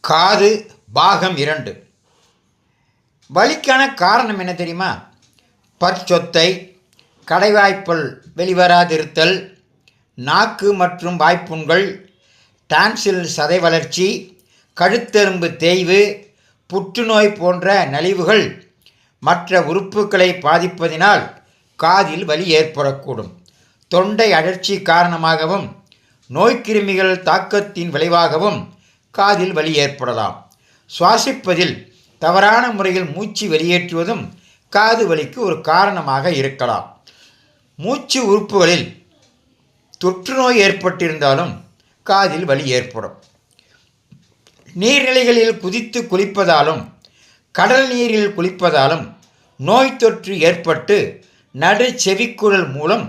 காது பாகம் 2. வலிக்கான காரணம் என்ன தெரியுமா? பற்சொத்தை, கடைவாய்ப்பல் வெளிவராதிருத்தல், நாக்கு மற்றும் வாய்ப்புண்கள், டான்சில் சதை வளர்ச்சி, கழுத்தெலும்பு தேய்வு, புற்றுநோய் போன்ற நலிவுகள் மற்ற உறுப்புகளை பாதிப்பதினால் காதில் வலி ஏற்படக்கூடும். தொண்டை அழற்சி காரணமாகவும் நோய்க்கிருமிகள் தாக்கத்தின் விளைவாகவும் காதில் வலி ஏற்படலாம். சுவாசிப்பதில் தவறான முறையில் மூச்சு வெளியேற்றுவதும் காது வலிக்கு ஒரு காரணமாக இருக்கலாம். மூச்சு உறுப்புகளில் தொற்றுநோய் ஏற்பட்டிருந்தாலும் காதில் வலி ஏற்படும். நீர்நிலைகளில் குதித்து குளிப்பதாலும் கடல் நீரில் குளிப்பதாலும் நோய் தொற்று ஏற்பட்டு நடு செவிக்குழல் மூலம்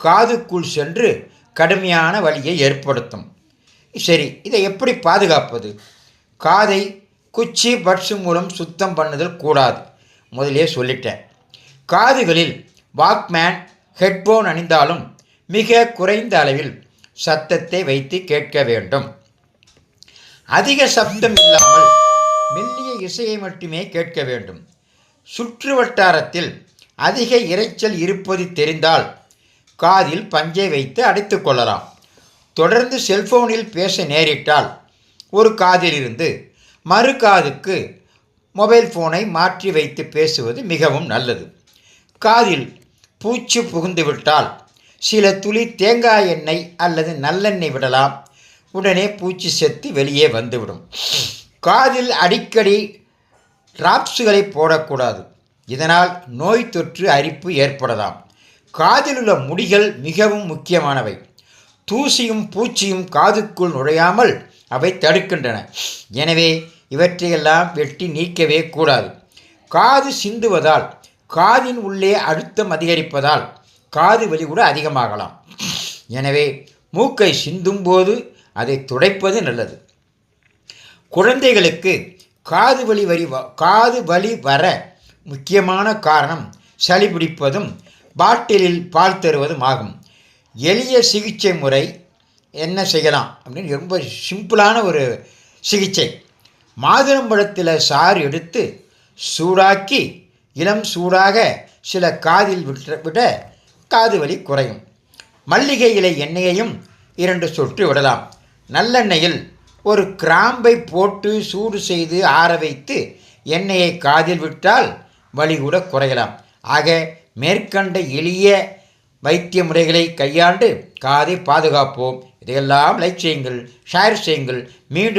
காதுக்குள் சென்று கடுமையான வலியை ஏற்படுத்தும். சரி, இதை எப்படி பாதுகாப்பது? காதை குச்சி பட்ஸு மூலம் சுத்தம் பண்ணுதல் கூடாது. முதலே சொல்லிட்டேன். காதுகளில் வாக்மேன், ஹெட்போன் அணிந்தாலும் மிக குறைந்த அளவில் சத்தத்தை வைத்து கேட்க வேண்டும். அதிக சப்தம் இல்லாமல் மெல்லிய இசையை மட்டுமே கேட்க வேண்டும். சுற்று வட்டாரத்தில் அதிக இரைச்சல் இருப்பது தெரிந்தால் காதில் பஞ்சை வைத்து அடைத்து கொள்ளலாம். தொடர்ந்து செல்போனில் பேச நேரிட்டால் ஒரு காதிலிருந்து மறு காதுக்கு மொபைல் ஃபோனை மாற்றி வைத்து பேசுவது மிகவும் நல்லது. காதில் பூச்சி புகுந்துவிட்டால் சில துளி தேங்காய் எண்ணெய் அல்லது நல்லெண்ணெய் விடலாம். உடனே பூச்சி செத்து வெளியே வந்துவிடும். காதில் அடிக்கடி டிராப்ஸுகளை போடக்கூடாது. இதனால் நோய் தொற்று அரிப்பு ஏற்படலாம். காதில் உள்ள முடிகள் மிகவும் முக்கியமானவை. தூசியும் பூச்சியும் காதுக்குள் நுழையாமல் அவை தடுக்கின்றன. எனவே இவற்றையெல்லாம் வெட்டி நீக்கவே கூடாது. காது சிந்துவதால் காதின் உள்ளே அழுத்தம் அதிகரிப்பதால் காது வலி கூட அதிகமாகலாம். எனவே மூக்கை சிந்தும் போது அதை துடைப்பது நல்லது. குழந்தைகளுக்கு காது வலி வர முக்கியமான காரணம் சளி பிடிப்பதும் பாட்டிலில் பால் தருவதும் ஆகும். எளிய சிகிச்சை முறை என்ன செய்யலாம் அப்படின்னு ரொம்ப சிம்பிளான ஒரு சிகிச்சை. மாதுளம்பழத்தில் சாறு எடுத்து சூடாக்கி இளம் சூடாக சில காதில் விட காது வலி குறையும். மல்லிகை இலை எண்ணெயையும் 2 சொட்டு விடலாம். நல்லெண்ணெயில் ஒரு கிராம்பை போட்டு சூடு செய்து ஆற வைத்து எண்ணெயை காதில் விட்டால் வலி கூட குறையலாம். ஆக மேற்கண்ட எளிய வைத்திய முறைகளை கையாண்டு காதை பாதுகாப்போம். இதையெல்லாம் லைக் செய்யுங்கள், ஷேர் செய்யுங்கள். மீண்டும்